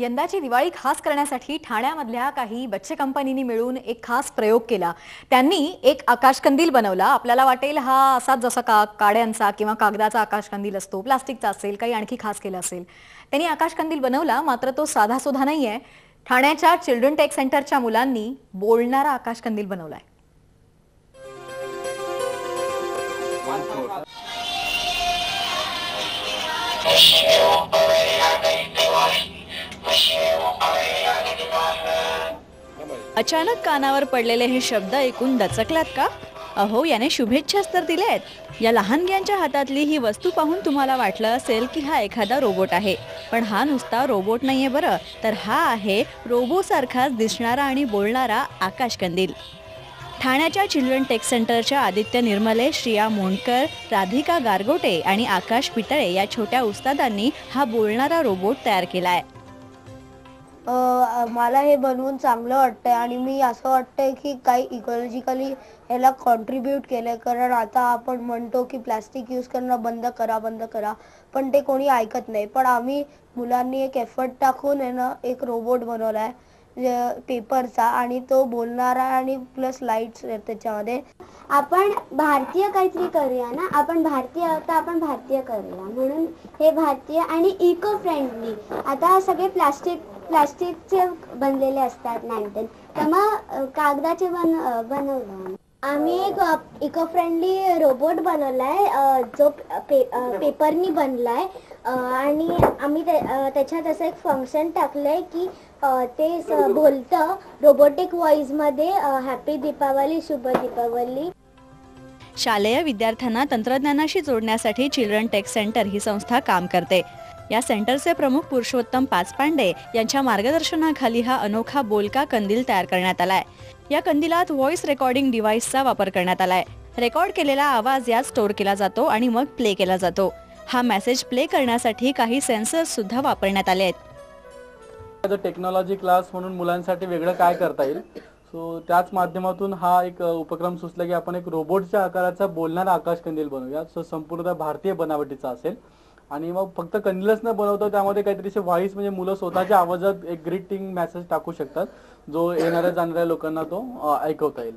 यंदाची दिवाळी खास करण्यासाठी ठाण्यामधल्या काही बच्चे कंपनींनी मिळून एक खास प्रयोग केला। त्यांनी एक आकाशकंदील बनवला। आपल्याला वाटेल हा असाच जसा काड्यांचा किंवा कागदाचा आकाशकंदील असतो, प्लास्टिकचा असेल, काही आणखी खास केलं असेल। त्यांनी आकाशकंदील बनवला, मात्र तो साधा सुधा नाहीये। ठाण्याच्या चिल्ड्रन टेक सेंटरच्या मुलांनी बोलणारा आकाशकंदील बनवलाय। अचानक कानावर पडलेले हे शब्द ऐकून दचकलात का? अहो, याने शुभेच्छाच तर दिल्यात। या लहानग्यांच्या हातातली ही वस्तू पाहून तुम्हाला वाटलं असेल की हा एखादा रोबोट आहे, पण हा नुसता रोबोट नाहीये बरं, तर हा आहे रोबोसारखाच दिसणारा आणि बोलणारा आकाशकंदील। ठाण्याच्या चिल्ड्रन टेक सेंटरच्या आदित्य निर्मले, श्रिया मोंडकर, राधिका गारगोटे आणि आकाश पितळे या छोट्या उस्तादांनी हा बोलणारा रोबोट तयार केलाय। मला हे बनवून चांगलं वाटतंय आणि मी असं वाटतंय की काही इकॉलॉजिकली याला कॉन्ट्रीब्यूट केलं, कारण आता आपण म्हणतो की प्लास्टिक यूज करणं बंद करा, पण ते कोणी ऐकत नाही। पण आम्ही मुलांनी एक एफर्ट टाकून आहे ना एक रोबोट बनवला आहे पेपरचा, आणि तो बोलणारा आणि प्लस लाईट्स त्याच्यामध्ये। आपण भारतीय काहीतरी करूया ना, आपण भारतीय आहोत तर आपण भारतीय करूया, म्हणून हे भारतीय आणि इको फ्रेंडली। आता सगळे प्लास्टिकचे बनलेले असतात लॅन्टर्न, तर मग कागदाचे बनवलं। आम्ही एक इको फ्रेंडली रोबोट बनवलाय जो पेपरनी बनलाय, आणि आम्ही त्याच्यात असं एक फंक्शन टाकलंय की ते बोलतं रोबोटिक व्हॉइस मध्ये, हॅपी दीपावली, शुभ दीपावली। शालेय विद्यार्थ्यांना तंत्रज्ञानाशी जोडण्यासाठी चिल्ड्रन टेक सेंटर ही संस्था काम करते। या सेंटरचे प्रमुख पुरुषोत्तम पाचपांडे यांच्या मार्गदर्शनाखाली हा अनोखा बोलका कंदील तयार करण्यात आलाय। या कंदिलात व्हॉइस रेकॉर्डिंग डिव्हाइसचा वापर करण्यात आलाय। रेकॉर्ड केलेला आवाज यात स्टोअर केला जातो आणि मग प्ले केला जातो। हा मेसेज प्ले करण्यासाठी काही सेन्सर्स सुद्धा वापरण्यात आले आहेत। टेक्नॉलॉजी क्लास म्हणून मुलांसाठी वेगळं काय करता येईल, सो त्याच माध्यमातून हा एक उपक्रम सुचला की आपण एक रोबोटच्या आकाराचा बोलणारा आकाशकंदील बनवूया। सो संपूर्ण भारतीय बनावटीचा असेल आणि मग फक्त कंदीलच न बनवता त्यामध्ये काहीतरी व्हॉइस म्हणजे मुलं स्वतःच्या आवाजात एक ग्रीटिंग मेसेज टाकू शकतात, जो येणाऱ्या जाणाऱ्या लोकांना तो ऐकवता येईल।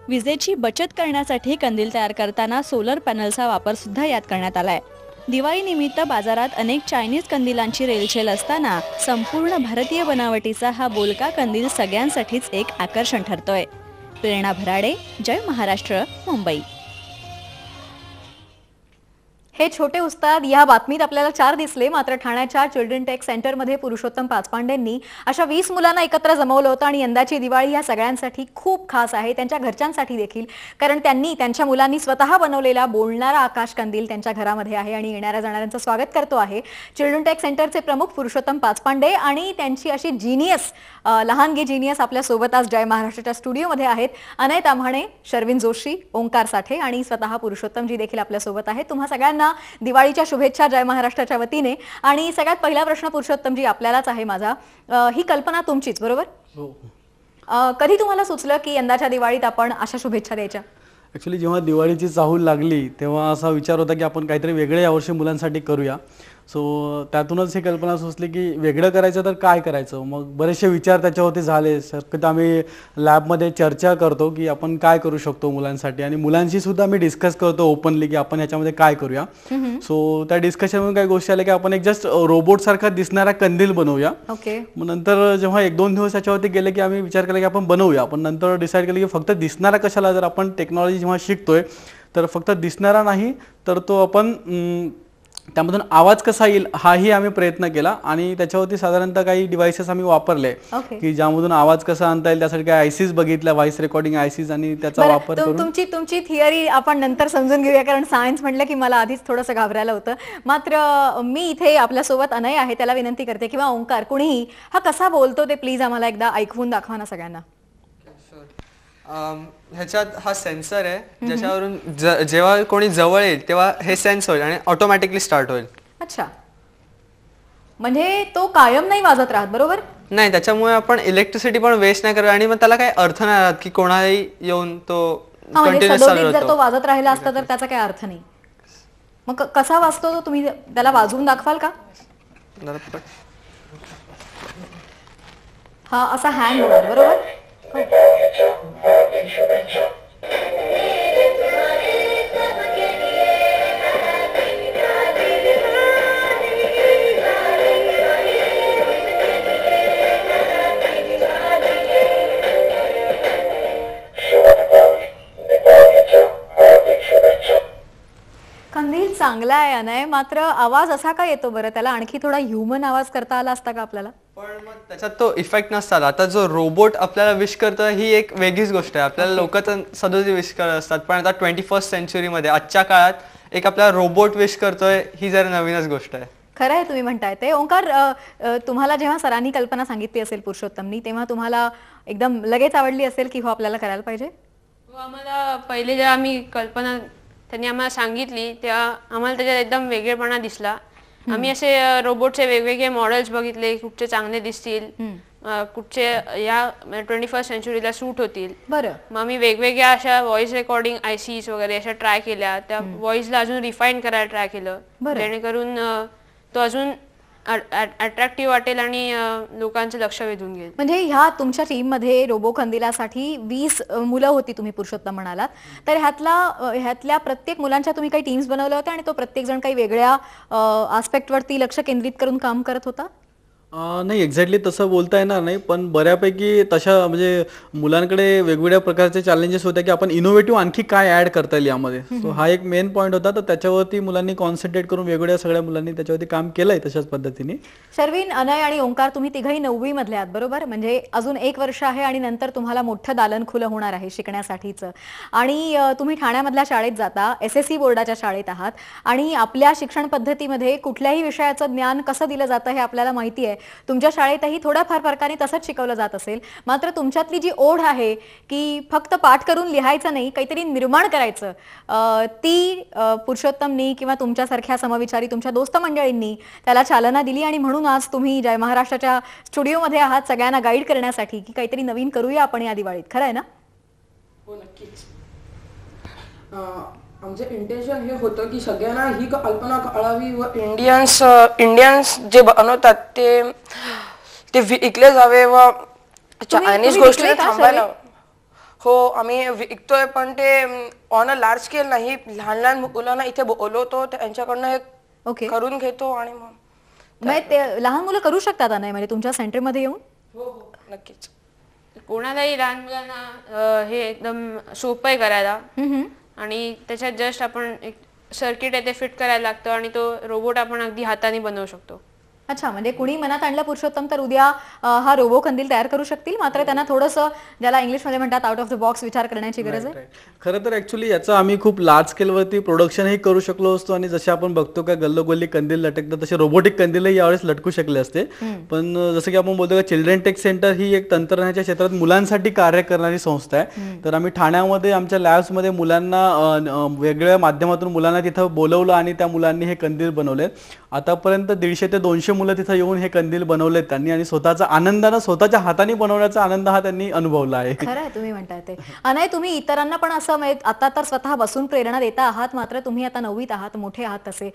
विजेची बचत करण्यासाठी कंदील तयार करताना सोलर पॅनलचा वापर सुद्धा यात करण्यात आलाय। दिवाळीनिमित्त बाजारात अनेक चायनीज कंदिलांची रेलचेल असताना संपूर्ण भारतीय बनावटीचा हा बोलका कंदील सगळ्यांसाठीच एक आकर्षण ठरतोय। प्रेरणा भराडे, जय महाराष्ट्र, मुंबई। हे छोटे उस्ताद या बातमीत आपल्याला 4 दिसले, मात्र ठाण्याच्या चिल्ड्रन टेक सेंटरमध्ये पुरुषोत्तम पाचपांडेंनी अशा 20 मुलांना एकत्र जमवलं होतं आणि यंदाची दिवाळी या सगळ्यांसाठी खूप खास आहे, त्यांच्या घरच्यांसाठी देखील, कारण त्यांनी त्यांच्या मुलांनी स्वतः बनवलेला बोलणारा आकाशकंदील त्यांच्या घरामध्ये आहे आणि येणाऱ्या जाणाऱ्यांचं स्वागत करतो आहे। चिल्ड्रन टेक सेंटरचे प्रमुख पुरुषोत्तम पाचपांडे आणि त्यांची अशी जीनियस लहानगी जीनियस आपल्या सोबत आज जय महाराष्ट्राच्या स्टुडिओमध्ये आहेत। अनय ताम्हाणे, शर्विन जोशी, ओंकार साठे आणि स्वतः पुरुषोत्तमजी देखील आपल्या सोबत आहेत। तुम्हा सगळ्यांना दिवाळीच्या शुभेच्छा जय महाराष्ट्राच्या वतीने। आणि सगळ्यात पहिला प्रश्न पुरुषोत्तमजी आपल्यालाच आहे माझा, ही कल्पना तुमचीच बरोबर? हो। कधी तुम्हाला सुचलं की यंदाच्या दिवाळीत आपण अशा शुभेच्छा द्यायच्या? ॲक्च्युली जेव्हा दिवाळीची चाहूल लागली तेव्हा असा विचार होता की आपण काहीतरी वेगळे यावर्षी मुलांसाठी करूया। सो त्यातूनच ही कल्पना सुचली की वेगळं करायचं तर काय करायचं। मग बरेचसे विचार त्याच्यावरती झाले। शक्यतो आम्ही लॅबमध्ये चर्चा करतो की आपण काय करू शकतो मुलांसाठी, आणि मुलांशी सुद्धा मी डिस्कस करतो ओपनली की आपण ह्याच्यामध्ये काय करूया। सो त्या डिस्कशनमध्ये काही गोष्टी आल्या की आपण एक जस्ट रोबोट सारखा दिसणारा कंदील बनवूया। ओके। मग नंतर जेव्हा 1-2 दिवस त्याच्यावरती गेले की आम्ही विचार केला की आपण बनवूया, पण नंतर डिसाईड केलं की फक्त दिसणारा कशाला, जर आपण टेक्नॉलॉजी जेव्हा शिकतोय तर फक्त दिसणारा नाही तर तो आपण त्यामधून आवाज कसा येईल हाही आम्ही प्रयत्न केला, आणि त्याच्यावरती साधारणतः काही डिव्हाइसेस आम्ही वापरले की ज्यामधून आवाज कसा आणता येईल। त्यासाठी काही आयसीज बघितल्या, व्हॉइस रेकॉर्डिंग आयसीज, आणि त्याचा वापर करून तुमची थिअरी आपण नंतर समजून घेऊया, कारण सायन्स म्हटलं की मला आधीच थोडंसं घाबरायला होतं। मात्र मी इथे आपल्यासोबत अनय आहे, त्याला विनंती करते किंवा ओंकार कुणीही हा कसा बोलतो ते प्लीज आम्हाला एकदा ऐकवून दाखवा ना सगळ्यांना। ह्याच्यात हा सेन्सर आहे ज्याच्यावरून जेव्हा कोणी जवळ येईल तेव्हा हे सेन्स होईल आणि ऑटोमॅटिकली स्टार्ट होईल। अच्छा, म्हणजे तो कायम नाही वाजत राहत बरोबर? नाही, त्याच्यामुळे आपण इलेक्ट्रिसिटी पण वेस्ट नाही करूया आणि मग त्याला काही अर्थ नाही राहत की कोणालाही येऊन तो कंटिन्यूअस चालू जर तो वाजत राहिला असता तर त्याचा काही अर्थ नाही। मग कसा वाजतो तो, तुम्ही त्याला वाजवून दाखवाल का? हा असा हँग होणार बरोबर. कंदील चांगला आहे अनय, मात्र आवाज असा का येतो बरं? त्याला आणखी थोडा ह्युमन आवाज करता आला असता का आपल्याला? पण मग त्याच्यात तो इफेक्ट नसता आला. आता जो रोबोट आपल्याला विश करतोय ही एक वेगळीच गोष्ट आहे. आपल्याला लोक तर सदोदित विश करत असतात, पण आता 21st सेंचुरीमध्ये आजच्या काळात एक आपल्याला रोबोट विश करतोय ही जरा नवीनच गोष्ट आहे. खरं आहे तुम्ही म्हणताय ते. ओंकार, तुम्हाला जेव्हा सरांनी कल्पना सांगितली असेल पुरुषोत्तमनी, तेव्हा तुम्हाला एकदम लगेच आवडली असेल की हो आपल्याला करायला पाहिजे? आम्हाला पहिले जेव्हा आम्ही कल्पना त्यांनी आम्हाला सांगितली तेव्हा आम्हाला त्याच्यात एकदम वेगळेपणा दिसला. आम्ही असे रोबोटचे वेगवेगळे मॉडेल्स बघितले, कुठचे चांगले दिसतील, कुठचे या 21st सेंचुरीला सूट होतील. बरं. मग आम्ही वेगवेगळ्या अशा व्हॉइस रेकॉर्डिंग आयसीज वगैरे अशा ट्राय केल्या. त्या व्हॉइसला अजून रिफाईन करायला ट्राय केलं, जेणेकरून तो अजून अट्रॅक्टिव्ह वाटेल आणि लोकांचं लक्ष वेधून घेईल. म्हणजे ह्या तुमच्या टीम मध्ये रोबो कंदिलासाठी 20 मुलं होती तुम्ही पुरुषोत्तम म्हणालात, तर ह्यातल्या प्रत्येक मुलांच्या तुम्ही काही टीम्स बनवल्या होत्या आणि तो प्रत्येक जण काही वेगळ्या आस्पेक्टवरती लक्ष केंद्रित करून काम करत होता? नाही, एक्झॅक्टली तसं बोलता येणार नाही, पण बऱ्यापैकी तशा म्हणजे मुलांकडे वेगवेगळ्या प्रकारचे चॅलेंजेस होते की आपण इनोव्हेटिव्ह आणखी काय ऍड करता येईल यामध्ये. सो हा एक मेन पॉईंट होता, तर त्याच्यावरती मुलांनी कॉन्सन्ट्रेट करून वेगवेगळ्या सगळ्या मुलांनी त्याच्यावरती काम केलंय तशाच पद्धतीने. शर्विन, अनय आणि ओंकार, तुम्ही तिघही 9वी मधले आहात बरोबर? म्हणजे अजून 1 वर्ष आहे आणि नंतर तुम्हाला मोठं दालन खुलं होणार आहे शिकण्यासाठीचं. आणि तुम्ही ठाण्यामधल्या शाळेत जाता, SSC बोर्डाच्या शाळेत आहात, आणि आपल्या शिक्षण पद्धतीमध्ये कुठल्याही विषयाचं ज्ञान कसं दिलं जातं हे आपल्याला माहिती आहे. तुमच्या शाळेतही थोड्याफार फरकाने तसंच शिकवलं जात असेल, मात्र तुमच्यातली जी ओढ आहे की फक्त पाठ करून लिहायचं नाही, काहीतरी निर्माण करायचं, ती पुरुषोत्तमनी किंवा तुमच्यासारख्या समविचारी तुमच्या दोस्त मंडळींनी त्याला चालना दिली आणि म्हणून आज तुम्ही जय महाराष्ट्राच्या स्टुडिओमध्ये आहात सगळ्यांना गाईड करण्यासाठी की काहीतरी नवीन करूया आपण या दिवाळीत. खरं आहे ना? हो, नक्कीच. आमचं इंटेन्शन हे होतं की सगळ्यांना ही कल्पना कळावी व इंडियन्स जे बनवतात ते विकले जावे व चायनीज गोष्टी थांबायला. हो, आम्ही विकतोय, पण ते ऑन अ लार्ज स्केल नाही. लहान लहान मुलांना इथे बोलवतो, त्यांच्याकडनं हे करून घेतो आणि मग ते लहान मुलं करू शकतात नाही म्हणजे तुमच्या सेंटरमध्ये येऊन? हो हो, नक्कीच. कोणालाही लहान मुलांना हे एकदम सोपं आहे करायला, आणि त्याच्यात जस्ट आपण एक सर्किट आहे ते फिट करायला लागतं आणि तो रोबोट आपण अगदी हाताने बनवू शकतो. अच्छा, म्हणजे कुणी मनात आणलं पुरुषोत्तम तर उद्या हा रोबो कंदील तयार करू शकतील, मात्र त्यांना थोडंसं ज्याला इंग्लिशमध्ये म्हणतात आउट ऑफ द बॉक्स विचार करण्याची गरज आहे. खरं तर ऍक्च्युली याचं आम्ही खूप लार्ज स्केलवरती प्रोडक्शनही करू शकलो असतो, आणि जसे आपण बघतो का गल्लोगल्ली कंदील लटकतात तसे रोबोटिक कंदीलही यावेळेस लटकू शकले असते. पण जसं की आपण बोलतो का चिल्ड्रन टेक सेंटर ही एक तंत्रज्ञानाच्या क्षेत्रात मुलांसाठी कार्य करणारी संस्था आहे. तर आम्ही ठाण्यामध्ये आमच्या लॅब्समध्ये मुलांना वेगवेगळ्या माध्यमातून मुलांना तिथं बोलवलं आणि त्या मुलांनी हे कंदील बनवले. आतापर्यंत 150 ते 200 मुलं तिथं येऊन हे कंदील बनवलेत त्यांनी, आणि स्वतःचा आनंदानं स्वतःच्या हाताने बनवण्याचा आनंद हा त्यांनी अनुभवला आहे. खरं आहे तुम्ही म्हणताय ते. अनय, तुम्ही इतरांना पण असं आता तर स्वतः बसून प्रेरणा देता आहात, मात्र तुम्ही आता 9वीत आहात, मोठे आहात तसे,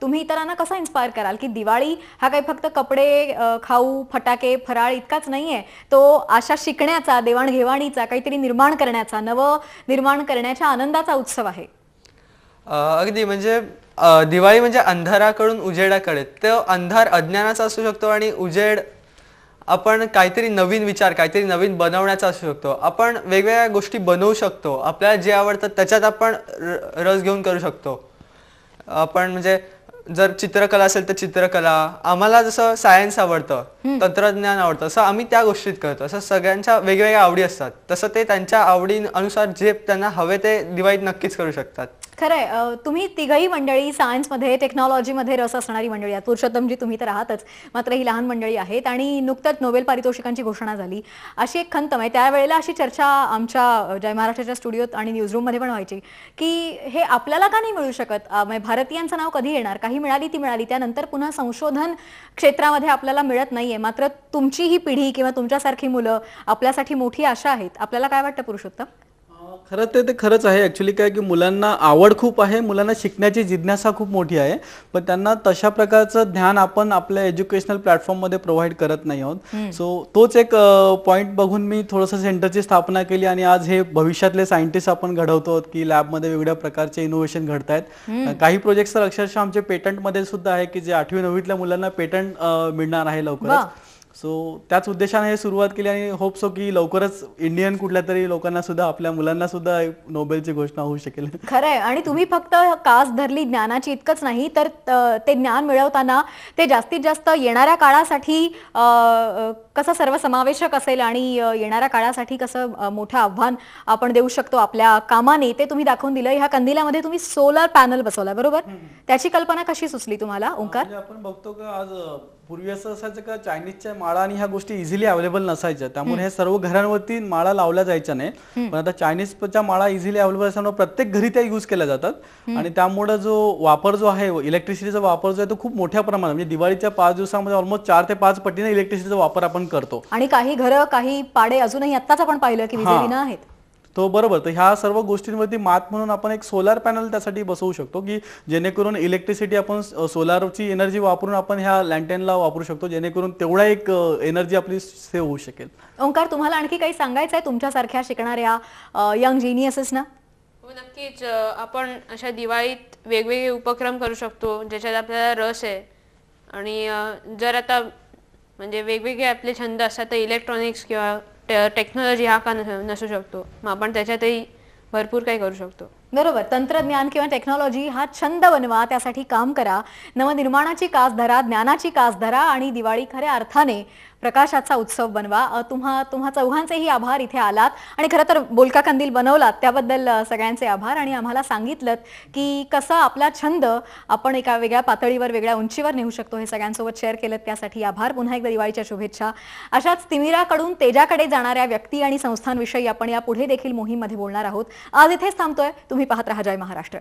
तुम्ही इतरांना कसं इन्स्पायर कराल की दिवाळी हा काही फक्त कपडे, खाऊ, फटाके, फराळ इतकाच नाहीये, तो अशा शिकण्याचा, देवाणघेवाणीचा, काहीतरी निर्माण करण्याचा, नवं निर्माण करण्याच्या आनंदाचा उत्सव आहे. अगदी, म्हणजे दिवाळी म्हणजे अंधाराकडून उजेडाकडे. तो अंधार अज्ञानाचा असू शकतो आणि उजेड आपण काहीतरी नवीन विचार, काहीतरी नवीन बनवण्याचा असू शकतो. आपण वेगवेगळ्या गोष्टी बनवू शकतो, आपल्याला जे आवडतं त्याच्यात आपण रस घेऊन करू शकतो. आपण म्हणजे जर चित्रकला असेल तर चित्रकला, आम्हाला जसं सायन्स आवडतं, तंत्रज्ञान आवडतं, असं आम्ही त्या गोष्टीत करतो. असं सगळ्यांच्या वेगवेगळ्या आवडी असतात, तसं ते त्यांच्या आवडीनुसार जे त्यांना हवे ते दिवाळीत नक्कीच करू शकतात. खरंय, तुम्ही तिघही मंडळी सायन्समध्ये, टेक्नॉलॉजीमध्ये रस असणारी मंडळी आहात. पुरुषोत्तमजी तुम्ही तर आहातच, मात्र ही लहान मंडळी आहेत, आणि नुकतंच नोबेल पारितोषिकांची घोषणा झाली. अशी एक खंत आहे, त्यावेळेला अशी चर्चा आमच्या जय महाराष्ट्राच्या स्टुडिओत आणि न्यूजरूममध्ये पण व्हायची की हे आपल्याला का नाही मिळू शकत, भारतीयांचं नाव कधी येणार, काही मिळाली ती मिळाली, त्यानंतर पुन्हा संशोधन क्षेत्रामध्ये आपल्याला मिळत नाहीये. मात्र तुमची ही पिढी किंवा तुमच्यासारखी मुलं आपल्यासाठी मोठी आशा आहेत. आपल्याला काय वाटतं पुरुषोत्तम? खरं ते खरंच आहे. ॲक्च्युली काय की मुलांना आवड खूप आहे, मुलांना शिकण्याची जिज्ञासा खूप मोठी आहे, पण त्यांना तशा प्रकारचं ज्ञान आपण आपल्या एज्युकेशनल प्लॅटफॉर्ममध्ये प्रोव्हाइड करत नाही आहोत. सो तोच एक पॉईंट बघून मी थोडंसं सेंटरची स्थापना केली आणि आज हे भविष्यातले सायंटिस्ट आपण घडवतो की लॅबमध्ये वेगवेगळ्या प्रकारचे इनोव्हेशन घडत आहेत. काही प्रोजेक्ट्स तर अक्षरशः आमचे पेटंटमध्ये सुद्धा आहे की जे 8वी-9वीतल्या मुलांना पेटंट मिळणार आहे लवकरच. सो त्याच उद्देशाने हे सुरुवात केली आणि होप सो की लवकरच इंडियन कुठल्या तरी लोकांना सुद्धा आपल्या मुलांना सुद्धा नोबेलची घोषणा होऊ शकेल. खरंय. आणि तुम्ही फक्त कास धरली ज्ञानाची इतकंच नाही तर ते ज्ञान मिळवताना ते जास्तीत जास्त येणाऱ्या काळासाठी कसं सर्वसमावेशक असेल आणि येणाऱ्या काळासाठी कसं मोठं आव्हान आपण देऊ शकतो आपल्या कामाने ते तुम्ही दाखवून दिलं. ह्या कंदिलामध्ये तुम्ही सोलर पॅनल बसवला, बरोबर? त्याची कल्पना कशी सुचली तुम्हाला, ओंकार? म्हणजे आपण बघतो का आज पूर्वी असं असायचं का चायनीजच्या माळा आणि ह्या गोष्टी इझिली अवेलेबल नसायच्या, त्यामुळे हे सर्व घरांवरती माळा लावल्या जायच्या नाही. पण आता चायनीजच्या माळा इझिली अवेलेबल असल्यामुळे प्रत्येक घरी त्या यूज केल्या जातात आणि त्यामुळे जो वापर जो आहे इलेक्ट्रिसिटीचा वापर जो आहे तो खूप मोठ्या प्रमाणात म्हणजे दिवाळीच्या 5 दिवसामध्ये ऑलमोस्ट 4 ते 5 पटीने इलेक्ट्रिसिटीचा वापर आपण करतो. आणि काही घरं काही पाडे अजूनही आत्ताच आपण पाहिलं की विजेविना आहेत. तो बरोबर. तर ह्या सर्व गोष्टींवरती मात म्हणून आपण एक सोलार पॅनल त्यासाठी बसवू शकतो की जेणेकरून इलेक्ट्रिसिटी आपण सोलारची एनर्जी वापरून आपण ह्या लँटेनला वापरू शकतो, जेणेकरून तेवढा एक एनर्जी आपली सेव्ह होऊ शकेल. ओंकार, तुम्हाला आणखी काही सांगायचं आहे तुमच्यासारख्या शिकणाऱ्या यंग जिनियसेसना? हो नक्कीच. आपण अशा दिवाळीत वेगवेगळे उपक्रम करू शकतो ज्याच्यात आपल्याला रस आहे. आणि जर आता म्हणजे वेगवेगळे आपले छंद असतात तर इलेक्ट्रॉनिक्स किंवा टेक्नॉलॉजी हा का नसू शकतो, मग आपण त्याच्यातही भरपूर काही करू शकतो. बरोबर. तंत्रज्ञान किंवा टेक्नॉलॉजी हा छंद बनवा, त्यासाठी काम करा, नवनिर्माणाची कास धरा, ज्ञानाची कास धरा आणि दिवाळी खऱ्या अर्थाने प्रकाशाचा उत्सव बनवा. तुम्हा चौघांचेही आभार. इथे आलात आणि खरं तर बोलका कंदील बनवलात त्याबद्दल सगळ्यांचे आभार. आणि आम्हाला सांगितलं की कसं आपला छंद आपण एका वेगळ्या पातळीवर वेगळ्या उंचीवर नेऊ शकतो, हे सगळ्यांसोबत शेअर केलं, त्यासाठी आभार. पुन्हा एकदा दिवाळीच्या शुभेच्छा. अशाच तिमिराकडून तेजाकडे जाणाऱ्या व्यक्ती आणि संस्थांविषयी आपण यापुढे देखील मोहीममध्ये बोलणार आहोत. आज इथेच थांबतोय. तुम्ही पाहत राहा जय महाराष्ट्र.